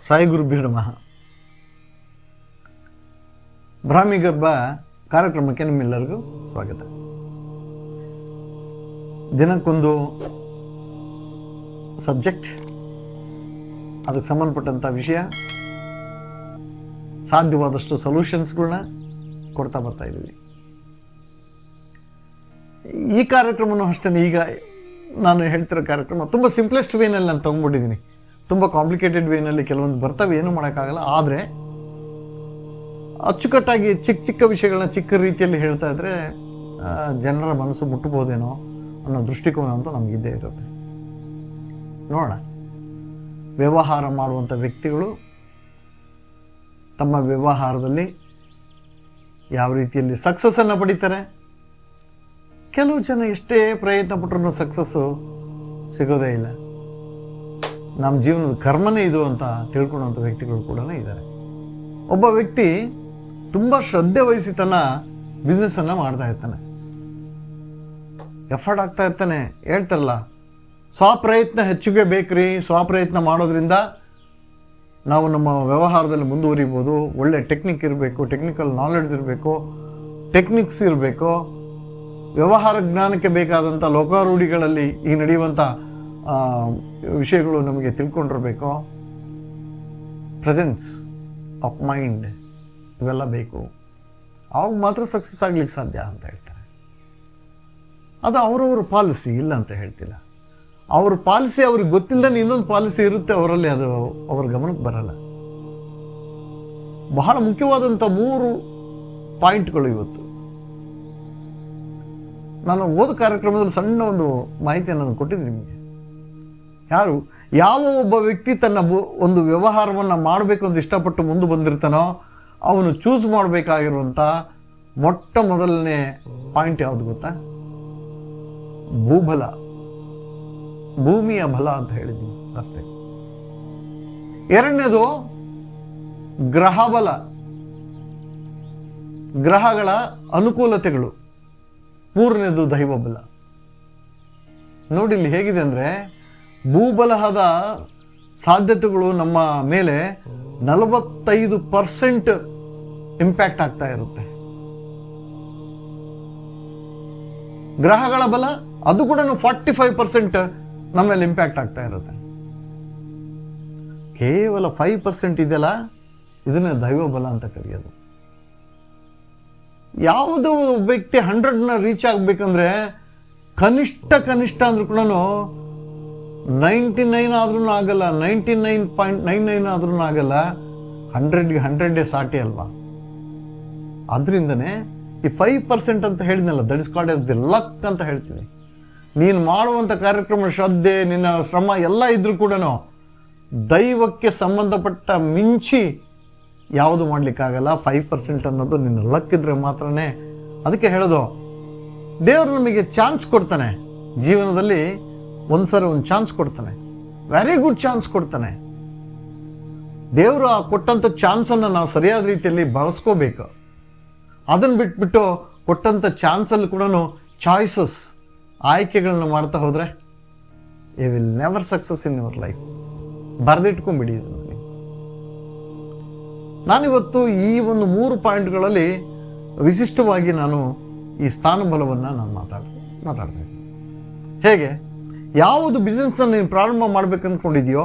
ಸಾಯಿ ಗುರುಭ್ಯೋ ನಮಃ. ಬ್ರಾಹ್ಮಿ ಗರ್ಭ ಕಾರ್ಯಕ್ರಮಕ್ಕೆ ನಿಮ್ಮೆಲ್ಲರಿಗೂ ಸ್ವಾಗತ. ದಿನಕ್ಕೊಂದು ಸಬ್ಜೆಕ್ಟ್, ಅದಕ್ಕೆ ಸಂಬಂಧಪಟ್ಟಂಥ ವಿಷಯ, ಸಾಧ್ಯವಾದಷ್ಟು ಸೊಲ್ಯೂಷನ್ಸ್ಗಳನ್ನ ಕೊಡ್ತಾ ಬರ್ತಾ ಇದ್ದೀವಿ. ಈ ಕಾರ್ಯಕ್ರಮನೂ ಅಷ್ಟೇ. ಈಗ ನಾನು ಹೇಳ್ತಿರೋ ಕಾರ್ಯಕ್ರಮ ತುಂಬ ಸಿಂಪ್ಲೆಸ್ಟ್ ವೇನಲ್ಲಿ ನಾನು ತೊಗೊಂಡ್ಬಿಟ್ಟಿದ್ದೀನಿ. ತುಂಬ ಕಾಂಪ್ಲಿಕೇಟೆಡ್ ವೇನಲ್ಲಿ ಕೆಲವೊಂದು ಬರ್ತವೆ, ಏನೂ ಮಾಡೋಕ್ಕಾಗಲ್ಲ. ಆದರೆ ಅಚ್ಚುಕಟ್ಟಾಗಿ ಚಿಕ್ಕ ಚಿಕ್ಕ ವಿಷಯಗಳನ್ನ ಚಿಕ್ಕ ರೀತಿಯಲ್ಲಿ ಹೇಳ್ತಾ ಇದ್ದರೆ ಜನರ ಮನಸ್ಸು ಮುಟ್ಟಬಹುದೇನೋ ಅನ್ನೋ ದೃಷ್ಟಿಕೋನ ಅಂತ ನಮಗಿದ್ದೇ ಇರುತ್ತೆ. ನೋಡೋಣ, ವ್ಯವಹಾರ ಮಾಡುವಂಥ ವ್ಯಕ್ತಿಗಳು ತಮ್ಮ ವ್ಯವಹಾರದಲ್ಲಿ ಯಾವ ರೀತಿಯಲ್ಲಿ ಸಕ್ಸಸ್ಸನ್ನು ಪಡಿತಾರೆ. ಕೆಲವು ಜನ ಎಷ್ಟೇ ಪ್ರಯತ್ನ ಪಟ್ಟರೂ ಸಕ್ಸಸ್ಸು ಸಿಗೋದೇ ಇಲ್ಲ. ನಮ್ಮ ಜೀವನದ ಕರ್ಮನೇ ಇದು ಅಂತ ತಿಳ್ಕೊಳ್ಳುವಂಥ ವ್ಯಕ್ತಿಗಳು ಕೂಡ ಇದ್ದಾರೆ. ಒಬ್ಬ ವ್ಯಕ್ತಿ ತುಂಬ ಶ್ರದ್ಧೆ ವಹಿಸಿ ತನ್ನ ಬಿಸ್ನೆಸ್ಸನ್ನು ಮಾಡ್ತಾ ಇರ್ತಾನೆ, ಎಫರ್ಟ್ ಆಗ್ತಾ ಇರ್ತಾನೆ. ಹೇಳ್ತಾರಲ್ಲ, ಸ್ವಪ್ರಯತ್ನ ಹೆಚ್ಚಿಗೆ ಬೇಕ್ರಿ. ಸ್ವಪ್ರಯತ್ನ ಮಾಡೋದ್ರಿಂದ ನಾವು ನಮ್ಮ ವ್ಯವಹಾರದಲ್ಲಿ ಮುಂದುವರಿಬೋದು. ಒಳ್ಳೆ ಟೆಕ್ನಿಕ್ ಇರಬೇಕು, ಟೆಕ್ನಿಕಲ್ ನಾಲೆಡ್ಜ್ ಇರಬೇಕು, ಟೆಕ್ನಿಕ್ಸ್ ಇರಬೇಕು. ವ್ಯವಹಾರ ಜ್ಞಾನಕ್ಕೆ ಬೇಕಾದಂಥ ಲೋಕಾರೂಢಿಗಳಲ್ಲಿ ಈ ನಡೆಯುವಂಥ ವಿಷಯಗಳು ನಮಗೆ ತಿಳ್ಕೊಂಡಿರಬೇಕು. ಪ್ರೆಸೆನ್ಸ್ ಆಫ್ ಮೈಂಡ್ ಇವೆಲ್ಲ ಬೇಕು. ಅವಾಗ ಮಾತ್ರ ಸಕ್ಸಸ್ ಆಗ್ಲಿಕ್ಕೆ ಸಾಧ್ಯ ಅಂತ ಹೇಳ್ತಾರೆ. ಅದು ಅವರವ್ರ ಪಾಲಿಸಿ, ಇಲ್ಲ ಅಂತ ಹೇಳ್ತಿಲ್ಲ. ಅವ್ರ ಪಾಲಿಸಿ ಅವ್ರಿಗೆ ಗೊತ್ತಿಲ್ಲದೆ ಇನ್ನೊಂದು ಪಾಲಿಸಿ ಇರುತ್ತೆ ಅವರಲ್ಲಿ, ಅದು ಅವ್ರ ಗಮನಕ್ಕೆ ಬರಲ್ಲ. ಬಹಳ ಮುಖ್ಯವಾದಂಥ 3 ಪಾಯಿಂಟ್ಗಳು ಇವತ್ತು ನಾನು ಓದು ಕಾರ್ಯಕ್ರಮದಲ್ಲಿ ಸಣ್ಣ ಒಂದು ಮಾಹಿತಿಯನ್ನು ಕೊಟ್ಟಿದ್ದೀನಿ ನಿಮಗೆ. ಯಾವ ಒಬ್ಬ ವ್ಯಕ್ತಿ ತನ್ನ ಒಂದು ವ್ಯವಹಾರವನ್ನು ಮಾಡಬೇಕು ಅಂತ ಇಷ್ಟಪಟ್ಟು ಮುಂದೆ ಬಂದಿರ್ತಾನೋ ಅವನು ಚೂಸ್ ಮಾಡಬೇಕಾಗಿರುವಂಥ ಮೊಟ್ಟ ಮೊದಲನೇ ಪಾಯಿಂಟ್ ಯಾವುದು ಗೊತ್ತಾ? ಭೂಬಲ, ಭೂಮಿಯ ಬಲ ಅಂತ ಹೇಳಿದ್ದೀನಿ ಅಷ್ಟೇ. ಎರಡನೇದು ಗ್ರಹ ಬಲ, ಗ್ರಹಗಳ ಅನುಕೂಲತೆಗಳು. ಮೂರನೇದು ದೈವ ಬಲ. ನೋಡಿ ಇಲ್ಲಿ ಹೇಗಿದೆ ಅಂದರೆ, ಭೂಬಲಹದ ಸಾಧ್ಯತೆಗಳು ನಮ್ಮ ಮೇಲೆ 45% ಇಂಪ್ಯಾಕ್ಟ್ ಆಗ್ತಾ ಇರುತ್ತೆ. ಗ್ರಹಗಳ ಬಲ ಅದು ಕೂಡ 45% ನಮ್ಮ ಮೇಲೆ ಇಂಪ್ಯಾಕ್ಟ್ ಆಗ್ತಾ ಇರುತ್ತೆ. ಕೇವಲ 5% ಇದೆಯಲ್ಲ, ಇದನ್ನ ದೈವ ಬಲ ಅಂತ ಕರೆಯೋದು. ಯಾವುದೋ ವ್ಯಕ್ತಿ 100ನ ರೀಚ್ ಆಗಬೇಕಂದ್ರೆ ಕನಿಷ್ಠ ಅಂದ್ರೂ ಕೂಡ 99 ಆದ್ರೂ ಆಗಲ್ಲ, 99.99 ಆದ್ರೂ ಆಗಲ್ಲ. 100ಗೆ 100 ಸಾಟಿ ಅಲ್ವಾ? ಆದ್ರಿಂದನೇ ಈ 5% ಅಂತ ಹೇಳಿದ್ನಲ್ಲ, that is called as the luck ಅಂತ ಹೇಳ್ತೀನಿ. ನೀನು ಮಾಡುವಂಥ ಕಾರ್ಯಕ್ರಮ, ಶ್ರದ್ಧೆ, ನಿನ್ನ ಶ್ರಮ ಎಲ್ಲ ಇದ್ರೂ ಕೂಡ ದೈವಕ್ಕೆ ಸಂಬಂಧಪಟ್ಟ ಮಿಂಚಿ ಯಾವುದು ಮಾಡಲಿಕ್ಕಾಗಲ್ಲ. 5% ಅನ್ನೋದು ನಿನ್ನ ಲಕ್ ಇದ್ರೆ ಮಾತ್ರನೇ. ಅದಕ್ಕೆ ಹೇಳೋದು, ದೇವರು ನಮಗೆ ಚಾನ್ಸ್ ಕೊಡ್ತಾನೆ ಜೀವನದಲ್ಲಿ. ಒಂದ್ಸರಿ ಒಂದು ಚಾನ್ಸ್ ಕೊಡ್ತಾನೆ, ವೆರಿ ಗುಡ್ ಚಾನ್ಸ್ ಕೊಡ್ತಾನೆ. ದೇವರು ಆ ಕೊಟ್ಟಂಥ ಚಾನ್ಸನ್ನು ನಾವು ಸರಿಯಾದ ರೀತಿಯಲ್ಲಿ ಬಳಸ್ಕೋಬೇಕು. ಅದನ್ನು ಬಿಟ್ಬಿಟ್ಟು ಕೊಟ್ಟಂಥ ಚಾನ್ಸಲ್ಲಿ ಕೂಡ ಚಾಯ್ಸಸ್, ಆಯ್ಕೆಗಳನ್ನ ಮಾಡ್ತಾ ಹೋದರೆ you will never success in your life. ಬರೆದಿಟ್ಕೊಂಡ್ಬಿಡಿ ಇದನ್ನು. ನಾನಿವತ್ತು ಈ ಒಂದು 3 ಪಾಯಿಂಟ್ಗಳಲ್ಲಿ ವಿಶಿಷ್ಟವಾಗಿ ನಾನು ಈ ಸ್ಥಾನಬಲವನ್ನು ನಾನು ಮಾತಾಡ್ತಾ ಇದ್ದೀನಿ. ಹೇಗೆ, ಯಾವುದು ಬಿಸ್ನೆಸ್ಸನ್ನು ನೀನು ಪ್ರಾರಂಭ ಮಾಡಬೇಕಂದ್ಕೊಂಡಿದೆಯೋ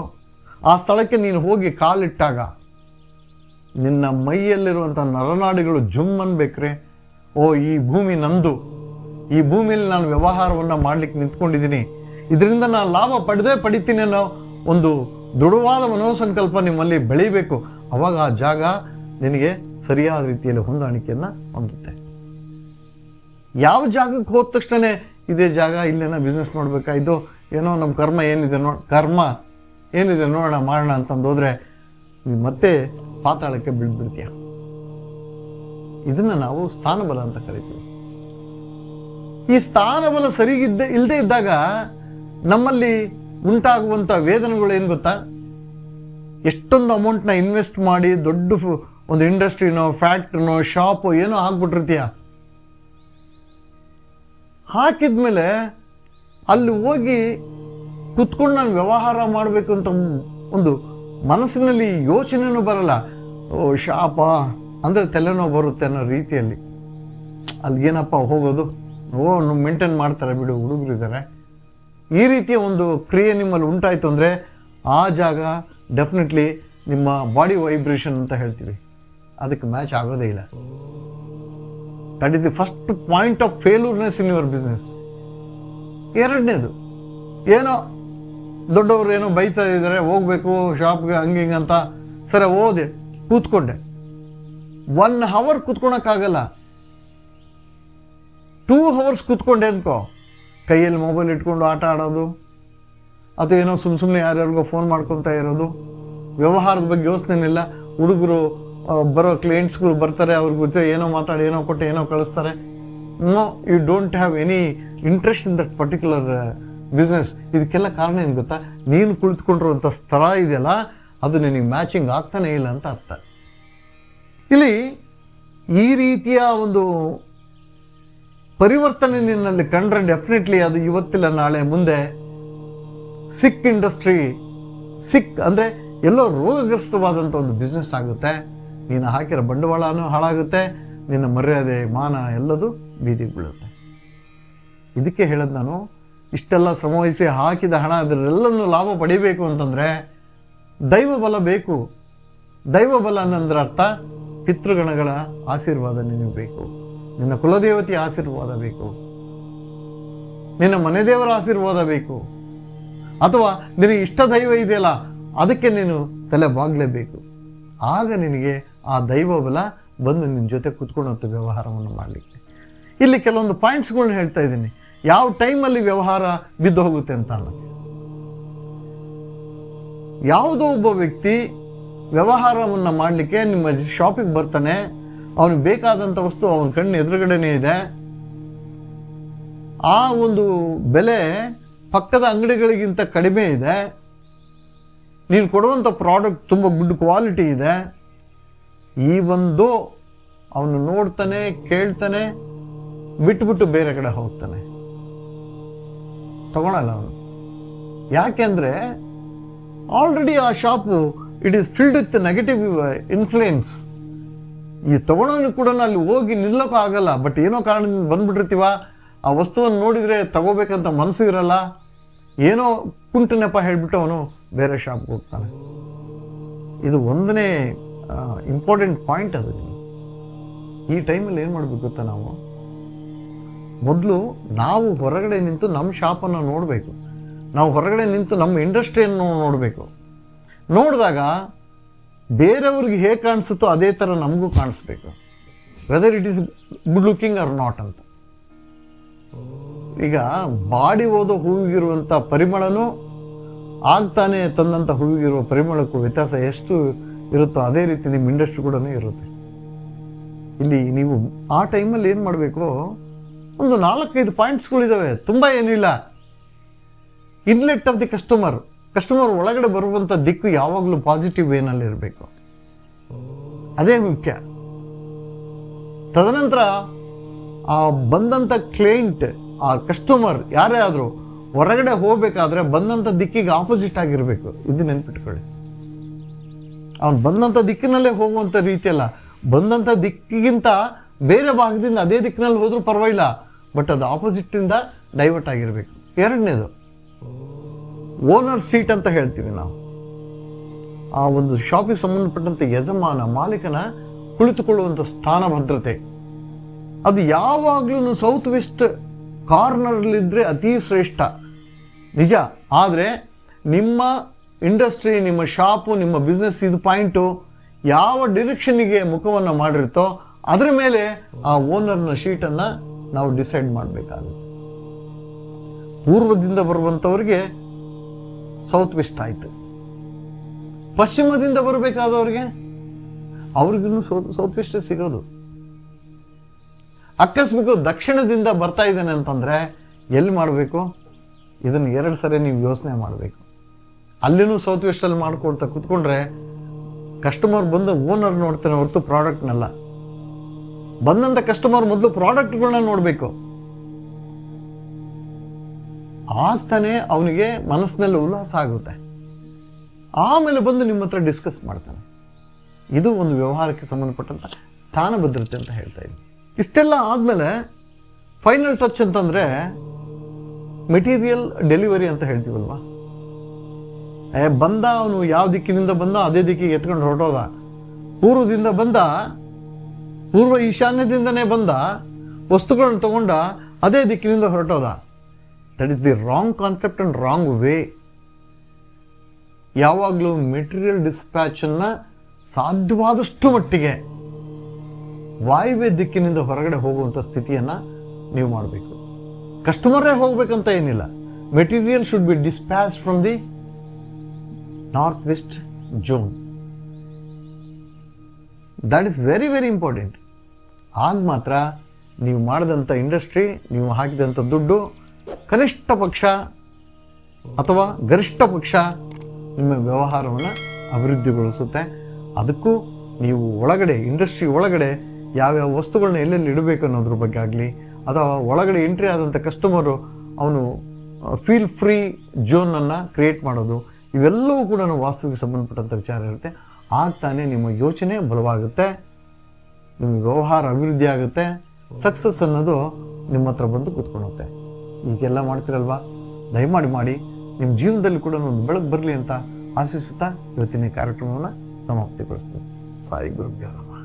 ಆ ಸ್ಥಳಕ್ಕೆ ನೀನು ಹೋಗಿ ಕಾಲಿಟ್ಟಾಗ ನಿನ್ನ ಮೈಯಲ್ಲಿರುವಂಥ ನರನಾಡಿಗಳು ಜುಮ್ ಅನ್ಬೇಕ್ರೆ, ಓ ಈ ಭೂಮಿ ನಂದು, ಈ ಭೂಮಿಯಲ್ಲಿ ನಾನು ವ್ಯವಹಾರವನ್ನು ಮಾಡಲಿಕ್ಕೆ ನಿಂತ್ಕೊಂಡಿದ್ದೀನಿ, ಇದರಿಂದ ನಾನು ಲಾಭ ಪಡಿತೀನಿ ಅನ್ನೋ ಒಂದು ದೃಢವಾದ ಮನೋಸಂಕಲ್ಪ ನಿಮ್ಮಲ್ಲಿ ಬೆಳೀಬೇಕು. ಅವಾಗ ಆ ಜಾಗ ನಿನಗೆ ಸರಿಯಾದ ರೀತಿಯಲ್ಲಿ ಹೊಂದಾಣಿಕೆಯನ್ನು ಹೊಂದುತ್ತೆ. ಯಾವ ಜಾಗಕ್ಕೆ ಹೋದ ತಕ್ಷಣ ಇದೇ ಜಾಗ, ಇಲ್ಲೇನೋ ಬಿಸ್ನೆಸ್ ನೋಡ್ಬೇಕಾ, ಇದು ಏನೋ ನಮ್ಮ ಕರ್ಮ ಏನಿದೆ ನೋಡೋಣ ಮಾಡೋಣ ಅಂತಂದು ಹೋದರೆ ಮತ್ತೆ ಪಾತಾಳಕ್ಕೆ ಬೀಳ್ಬಿಡ್ತೀಯ. ಇದನ್ನು ನಾವು ಸ್ಥಾನಬಲ ಅಂತ ಕರಿತೀವಿ. ಈ ಸ್ಥಾನಬಲ ಇಲ್ಲದೆ ಇದ್ದಾಗ ನಮ್ಮಲ್ಲಿ ಉಂಟಾಗುವಂಥ ವೇದನೆಗಳು ಏನು ಗೊತ್ತಾ? ಎಷ್ಟೊಂದು ಅಮೌಂಟ್ನ ಇನ್ವೆಸ್ಟ್ ಮಾಡಿ ದೊಡ್ಡ ಒಂದು ಇಂಡಸ್ಟ್ರಿನೋ, ಫ್ಯಾಕ್ಟ್ರಿನೋ, ಶಾಪೋ ಏನೋ ಹಾಕ್ಬಿಟ್ಟಿರ್ತೀಯ. ಹಾಕಿದ್ಮೇಲೆ ಅಲ್ಲಿ ಹೋಗಿ ಕುತ್ಕೊಂಡು ನಾನು ವ್ಯವಹಾರ ಮಾಡಬೇಕು ಅಂತ ಒಂದು ಮನಸ್ಸಿನಲ್ಲಿ ಯೋಚನೆನೂ ಬರಲ್ಲ. ಓ ಶಾಪ ಅಂದರೆ ತಲೆನೋವು ಬರುತ್ತೆ ಅನ್ನೋ ರೀತಿಯಲ್ಲಿ. ಅಲ್ಲಿಗೇನಪ್ಪ ಹೋಗೋದು, ಮೇಂಟೈನ್ ಮಾಡ್ತಾರೆ ಬಿಡು, ಹುಡುಗರಿದ್ದಾರೆ, ಈ ರೀತಿಯ ಒಂದು ಕ್ರಿಯೆ ನಿಮ್ಮಲ್ಲಿ ಉಂಟಾಯಿತು ಅಂದರೆ ಆ ಜಾಗ ಡೆಫಿನೆಟ್ಲಿ ನಿಮ್ಮ ಬಾಡಿ ವೈಬ್ರೇಷನ್ ಅಂತ ಹೇಳ್ತೀವಿ, ಅದಕ್ಕೆ ಮ್ಯಾಚ್ ಆಗೋದೇ ಇಲ್ಲ. That is the first point of failureness in your business. ಎರಡನೇದು, ಏನೋ ದೊಡ್ಡವರು ಏನೋ ಬೈತಾ ಇದ್ದಾರೆ, ಹೋಗ್ಬೇಕು ಶಾಪ್ಗೆ ಹಂಗೆ ಹಿಂಗೆ ಅಂತ, ಸರಿ ಹೋದೆ, ಕೂತ್ಕೊಂಡೆ, 1 hour ಕೂತ್ಕೊಳಕ್ಕಾಗಲ್ಲ, 2 hours ಕೂತ್ಕೊಂಡೆ ಅನ್ಕೋ, ಕೈಯಲ್ಲಿ ಮೊಬೈಲ್ ಇಟ್ಕೊಂಡು ಆಟ ಆಡೋದು, ಅಥವಾ ಏನೋ ಸುಮ್ಮನೆ ಯಾರ್ಯಾರಿಗೋ ಫೋನ್ ಮಾಡ್ಕೊತಾ ಇರೋದು, ವ್ಯವಹಾರದ ಬಗ್ಗೆ ಯೋಚನೆ ಇಲ್ಲ. ಹುಡುಗರು ಬರೋ ಕ್ಲೈಂಟ್ಸ್ಗಳು ಬರ್ತಾರೆ, ಅವ್ರ ಜೊತೆ ಏನೋ ಮಾತಾಡಿ ಏನೋ ಕೊಟ್ಟು ಏನೋ ಕಳಿಸ್ತಾರೆ. No, you don't have any interest in that particular business. ಇದಕ್ಕೆಲ್ಲ ಕಾರಣ ಏನು ಗೊತ್ತಾ? ನೀನು ಕುಳಿತುಕೊಂಡಿರುವಂಥ ಸ್ಥಳ ಇದೆಯಲ್ಲ, ಅದು ನಿನಗೆ ಮ್ಯಾಚಿಂಗ್ ಆಗ್ತಾನೆ ಇಲ್ಲ ಅಂತ ಅರ್ಥ. ಇಲ್ಲಿ ಈ ರೀತಿಯ ಒಂದು ಪರಿವರ್ತನೆ ನಿನ್ನಲ್ಲಿ ಕಂಡ್ರೆ ಡೆಫಿನೆಟ್ಲಿ ಅದು ಇವತ್ತಿಲ್ಲ ನಾಳೆ ಮುಂದೆ ಸಿಕ್ ಇಂಡಸ್ಟ್ರಿ, ಸಿಕ್ ಅಂದರೆ ಎಲ್ಲೋ ರೋಗಗ್ರಸ್ತವಾದಂಥ ಒಂದು ಬಿಸ್ನೆಸ್ ಆಗುತ್ತೆ. ನೀನು ಹಾಕಿರೋ ಬಂಡವಾಳನೂ ಹಾಳಾಗುತ್ತೆ, ನಿನ್ನ ಮರ್ಯಾದೆ ಮಾನ ಎಲ್ಲದೂ ಬೀದಿಗೆ ಬೀಳುತ್ತೆ. ಇದಕ್ಕೆ ಹೇಳೋದು ನಾನು, ಇಷ್ಟೆಲ್ಲ ಶ್ರಮವಹಿಸಿ ಹಾಕಿದ ಹಣ ಅದರೆಲ್ಲನೂ ಲಾಭ ಪಡಿಬೇಕು ಅಂತಂದರೆ ದೈವ ಬಲ ಬೇಕು. ದೈವ ಬಲ ಅನ್ನಂದ್ರೆ ಅರ್ಥ ಪಿತೃಗಣಗಳ ಆಶೀರ್ವಾದ ನಿನಗೆ ಬೇಕು, ನಿನ್ನ ಕುಲದೇವತೆಯ ಆಶೀರ್ವಾದ ಬೇಕು, ನಿನ್ನ ಮನೆ ದೇವರ ಆಶೀರ್ವಾದ ಬೇಕು, ಅಥವಾ ನಿನಗೆ ಇಷ್ಟ ದೈವ ಇದೆಯಲ್ಲ ಅದಕ್ಕೆ ನೀನು ತಲೆ ಬಾಗಲೇಬೇಕು. ಆಗ ನಿನಗೆ ಆ ದೈವ ಬಲ ಬಂದು ನಿನ್ನ ಜೊತೆ ಕುತ್ಕೊಳ್ಳುವಂಥ ವ್ಯವಹಾರವನ್ನು ಮಾಡಲಿಕ್ಕೆ. ಇಲ್ಲಿ ಕೆಲವೊಂದು ಪಾಯಿಂಟ್ಸ್ಗಳನ್ನ ಹೇಳ್ತಾ ಇದ್ದೀನಿ, ಯಾವ ಟೈಮಲ್ಲಿ ವ್ಯವಹಾರ ಬಿದ್ದು ಹೋಗುತ್ತೆ ಅಂತ ಅನ್ನೋದು. ಯಾವುದೋ ಒಬ್ಬ ವ್ಯಕ್ತಿ ವ್ಯವಹಾರವನ್ನು ಮಾಡಲಿಕ್ಕೆ ನಿಮ್ಮ ಶಾಪಿಗೆ ಬರ್ತಾನೆ, ಅವನಿಗೆ ಬೇಕಾದಂಥ ವಸ್ತು ಅವನ ಕಣ್ಣು ಎದುರುಗಡೆನೇ ಇದೆ, ಆ ಒಂದು ಬೆಲೆ ಪಕ್ಕದ ಅಂಗಡಿಗಳಿಗಿಂತ ಕಡಿಮೆ ಇದೆ, ನೀನು ಕೊಡುವಂಥ ಪ್ರಾಡಕ್ಟ್ ತುಂಬ ಗುಡ್ ಕ್ವಾಲಿಟಿ ಇದೆ. ಈ ಒಂದು ಅವನು ನೋಡ್ತಾನೆ, ಕೇಳ್ತಾನೆ, ಬಿಟ್ಬಿಟ್ಟು ಬೇರೆ ಕಡೆ ಹೋಗ್ತಾನೆ, ತಗೊಳಲ್ಲ ಅವನು. ಯಾಕೆಂದರೆ ಆಲ್ರೆಡಿ ಆ shop it is filled with negative influence. ಈ ತಗೊಳ್ಳೋನು ಕೂಡ ಅಲ್ಲಿ ಹೋಗಿ ನಿಲ್ಲೋಕೆ ಆಗಲ್ಲ, ಬಟ್ ಏನೋ ಕಾರಣದಿಂದ ಬಂದ್ಬಿಟ್ಟಿರ್ತೀವ, ಆ ವಸ್ತುವನ್ನು ನೋಡಿದರೆ ತಗೋಬೇಕಂತ ಮನಸ್ಸು ಇರಲ್ಲ, ಏನೋ ಕುಂಟು ನೆಪ ಹೇಳಿಬಿಟ್ಟು ಅವನು ಬೇರೆ ಶಾಪ್ಗೆ ಹೋಗ್ತಾನೆ. ಇದು ಒಂದನೇ ಇಂಪಾರ್ಟೆಂಟ್ ಪಾಯಿಂಟ್. ಅದು ಈ ಟೈಮಲ್ಲಿ ಏನು ಮಾಡಬೇಕು ಗೊತ್ತಾ, ಮೊದಲು ನಾವು ಹೊರಗಡೆ ನಿಂತು ನಮ್ಮ ಶಾಪನ್ನು ನೋಡಬೇಕು, ನಾವು ಹೊರಗಡೆ ನಿಂತು ನಮ್ಮ ಇಂಡಸ್ಟ್ರಿಯನ್ನು ನೋಡಬೇಕು. ನೋಡಿದಾಗ ಬೇರೆಯವ್ರಿಗೆ ಹೇಗೆ ಕಾಣಿಸುತ್ತೋ ಅದೇ ಥರ ನಮಗೂ ಕಾಣಿಸ್ಬೇಕು, whether it is good looking or not ಅಂತ. ಈಗ ಬಾಡಿ ಹೋದ ಹೂವಿಗಿರುವಂಥ ಪರಿಮಳನೂ ಆಗ್ತಾನೆ ತಂದಂಥ ಹೂವಿಗಿರುವ ಪರಿಮಳಕ್ಕೂ ವ್ಯತ್ಯಾಸ ಎಷ್ಟು ಇರುತ್ತೋ ಅದೇ ರೀತಿ ನಿಮ್ಮ ಇಂಡಸ್ಟ್ರಿ ಕೂಡ ಇರುತ್ತೆ. ಇಲ್ಲಿ ನೀವು ಆ ಟೈಮಲ್ಲಿ ಏನು ಮಾಡಬೇಕು, ಒಂದು 4-5 ಪಾಯಿಂಟ್ಸ್ಗಳಿದ್ದಾವೆ, ತುಂಬ ಏನಿಲ್ಲ. ಇನ್ಲೆಟ್ ಆಫ್ ದಿ ಕಸ್ಟಮರ್ ಒಳಗಡೆ ಬರುವಂಥ ದಿಕ್ಕು ಯಾವಾಗಲೂ ಪಾಸಿಟಿವ್ ವೇನಲ್ಲಿ ಇರಬೇಕು, ಅದೇ ಮುಖ್ಯ. ತದನಂತರ ಆ ಬಂದಂಥ ಕ್ಲೈಂಟ್, ಆ ಕಸ್ಟಮರ್ ಯಾರೇ ಆದರೂ ಹೊರಗಡೆ ಹೋಗಬೇಕಾದ್ರೆ ಬಂದಂಥ ದಿಕ್ಕಿಗೆ ಆಪೋಸಿಟ್ ಆಗಿರಬೇಕು. ಇದು ನೆನ್ಪಿಟ್ಕೊಳ್ಳಿ. ಅವನು ಬಂದಂಥ ದಿಕ್ಕಿನಲ್ಲೇ ಹೋಗುವಂಥ ರೀತಿ ಅಲ್ಲ, ಬಂದಂಥ ದಿಕ್ಕಿಗಿಂತ ಬೇರೆ ಭಾಗದಿಂದ ಅದೇ ದಿಕ್ಕಿನಲ್ಲಿ ಹೋದ್ರೂ ಪರವಾಗಿಲ್ಲ, ಬಟ್ ಅದು ಆಪೋಸಿಟ್ಟಿಂದ ಡೈವರ್ಟ್ ಆಗಿರಬೇಕು. ಎರಡನೇದು ಓನರ್ ಸೀಟ್ ಅಂತ ಹೇಳ್ತೀವಿ ನಾವು. ಆ ಒಂದು ಶಾಪಿಗೆ ಸಂಬಂಧಪಟ್ಟಂತೆ ಯಜಮಾನ, ಮಾಲೀಕನ ಕುಳಿತುಕೊಳ್ಳುವಂಥ ಸ್ಥಾನ ಭದ್ರತೆ ಅದು ಯಾವಾಗಲೂ ಸೌತ್ ವೆಸ್ಟ್ ಕಾರ್ನರ್ಲಿದ್ದರೆ ಅತಿ ಶ್ರೇಷ್ಠ, ನಿಜ. ಆದರೆ ನಿಮ್ಮ ಇಂಡಸ್ಟ್ರಿ, ನಿಮ್ಮ ಶಾಪು, ನಿಮ್ಮ ಬಿಸ್ನೆಸ್ ಇದು ಪಾಯಿಂಟು ಯಾವ ಡಿರೆಕ್ಷನ್ನಿಗೆ ಮುಖವನ್ನು ಮಾಡಿರುತ್ತೋ ಅದರ ಮೇಲೆ ಆ ಓನರ್ನ ಶೀಟನ್ನು ನಾವು ಡಿಸೈಡ್ ಮಾಡಬೇಕಾಗುತ್ತೆ. ಪೂರ್ವದಿಂದ ಬರುವಂಥವ್ರಿಗೆ ಸೌತ್ ವೆಸ್ಟ್ ಆಯಿತು, ಪಶ್ಚಿಮದಿಂದ ಬರಬೇಕಾದವ್ರಿಗೆ ಅವ್ರಿಗೂ ಸೌತ್ ವೆಸ್ಟ್ ಸಿಗೋದು. ಅಕಸ್ಮಾತ್ ದಕ್ಷಿಣದಿಂದ ಬರ್ತಾ ಇದ್ದಾನೆ ಅಂತಂದರೆ ಎಲ್ಲಿ ಮಾಡಬೇಕು? ಇದನ್ನು 2 ಸರಿ ನೀವು ಯೋಚನೆ ಮಾಡಬೇಕು. ಅಲ್ಲಿನೂ ಸೌತ್ ವೆಸ್ಟಲ್ಲಿ ಮಾಡ್ಕೊಳ್ತಾ ಕೂತ್ಕೊಂಡ್ರೆ ಕಸ್ಟಮರ್ ಬಂದು ಓನರ್ ನೋಡ್ತಾನೆ ಹೊರತು ಪ್ರಾಡಕ್ಟ್ನಲ್ಲ. ಬಂದಂಥ ಕಸ್ಟಮರ್ ಮೊದಲು ಪ್ರಾಡಕ್ಟ್ಗಳನ್ನ ನೋಡಬೇಕು, ಆಗ್ತಾನೆ ಅವನಿಗೆ ಮನಸ್ಸಿನಲ್ಲಿ ಉಲ್ಲಾಸ ಆಗುತ್ತೆ. ಆಮೇಲೆ ಬಂದು ನಿಮ್ಮ ಹತ್ರ ಡಿಸ್ಕಸ್ ಮಾಡ್ತಾನೆ. ಇದು ಒಂದು ವ್ಯವಹಾರಕ್ಕೆ ಸಂಬಂಧಪಟ್ಟಂಥ ಸ್ಥಾನ ಭದ್ರತೆ ಅಂತ ಹೇಳ್ತಾ ಇದ್ದೀನಿ. ಇಷ್ಟೆಲ್ಲ ಆದಮೇಲೆ ಫೈನಲ್ ಟಚ್ ಅಂತಂದರೆ ಮೆಟೀರಿಯಲ್ ಡೆಲಿವರಿ ಅಂತ ಹೇಳ್ತೀವಲ್ವಾ. ಬಂದ ಅವನು ಯಾವ ದಿಕ್ಕಿನಿಂದ ಬಂದ ಅದೇ ದಿಕ್ಕಿಗೆ ಎತ್ಕೊಂಡು ಹೊರಟೋದ, ಪೂರ್ವದಿಂದ ಬಂದ, ಪೂರ್ವ ಈಶಾನ್ಯದಿಂದನೇ ಬಂದ, ವಸ್ತುಗಳನ್ನು ತಗೊಂಡ ಅದೇ ದಿಕ್ಕಿನಿಂದ ಹೊರಟೋದ. That is the wrong concept and wrong way. ಯಾವಾಗಲೂ ಮೆಟೀರಿಯಲ್ ಡಿಸ್ಪ್ಯಾಚನ್ನು ಸಾಧ್ಯವಾದಷ್ಟು ಮಟ್ಟಿಗೆ ವಾಯುವ್ಯ ದಿಕ್ಕಿನಿಂದ ಹೊರಗಡೆ ಹೋಗುವಂಥ ಸ್ಥಿತಿಯನ್ನು ನೀವು ಮಾಡಬೇಕು. ಕಸ್ಟಮರೇ ಹೋಗ್ಬೇಕಂತ ಏನಿಲ್ಲ. Material should be dispatch from the north west zone. That is very very important. ಆಗ ಮಾತ್ರ ನೀವು ಮಾಡಿದಂಥ ಇಂಡಸ್ಟ್ರಿ, ನೀವು ಹಾಕಿದಂಥ ದುಡ್ಡು ಕನಿಷ್ಠ ಪಕ್ಷ ಅಥವಾ ಗರಿಷ್ಠ ಪಕ್ಷ ನಿಮ್ಮ ವ್ಯವಹಾರವನ್ನು ಅಭಿವೃದ್ಧಿಗೊಳಿಸುತ್ತೆ. ಅದಕ್ಕೂ ನೀವು ಒಳಗಡೆ ಇಂಡಸ್ಟ್ರಿ ಒಳಗಡೆ ಯಾವ್ಯಾವ ವಸ್ತುಗಳನ್ನ ಎಲ್ಲೆಲ್ಲಿ ಇಡಬೇಕು ಅನ್ನೋದ್ರ ಬಗ್ಗೆ ಆಗಲಿ, ಅಥವಾ ಒಳಗಡೆ ಎಂಟ್ರಿ ಆದಂಥ ಕಸ್ಟಮರು ಅವನು ಫೀಲ್ ಫ್ರೀ ಝೋನನ್ನು ಕ್ರಿಯೇಟ್ ಮಾಡೋದು, ಇವೆಲ್ಲವೂ ಕೂಡ ವಾಸ್ತುವಿಗೆ ಸಂಬಂಧಪಟ್ಟಂಥ ವಿಚಾರ ಇರುತ್ತೆ. ಆಗ್ತಾನೆ ನಿಮ್ಮ ಯೋಚನೆ ಬಲವಾಗುತ್ತೆ, ನಿಮ್ಮ ವ್ಯವಹಾರ ಅಭಿವೃದ್ಧಿ ಆಗುತ್ತೆ, ಸಕ್ಸಸ್ ಅನ್ನೋದು ನಿಮ್ಮ ಹತ್ರ ಬಂದು ಕೂತ್ಕೊಳ್ಳುತ್ತೆ. ಈಗೆಲ್ಲ ಮಾಡ್ತಿರಲ್ವಾ, ದಯಮಾಡಿ ಮಾಡಿ. ನಿಮ್ಮ ಜೀವನದಲ್ಲಿ ಕೂಡ ಒಂದು ಬೆಳಕು ಬರಲಿ ಅಂತ ಆಶಿಸುತ್ತಾ ಇವತ್ತಿನ ಕಾರ್ಯಕ್ರಮವನ್ನು ಸಮಾಪ್ತಿಗೊಳಿಸ್ತೀನಿ. ಸಾಯಿ ಗುರುಭ್ಯೋ ನಮಃ.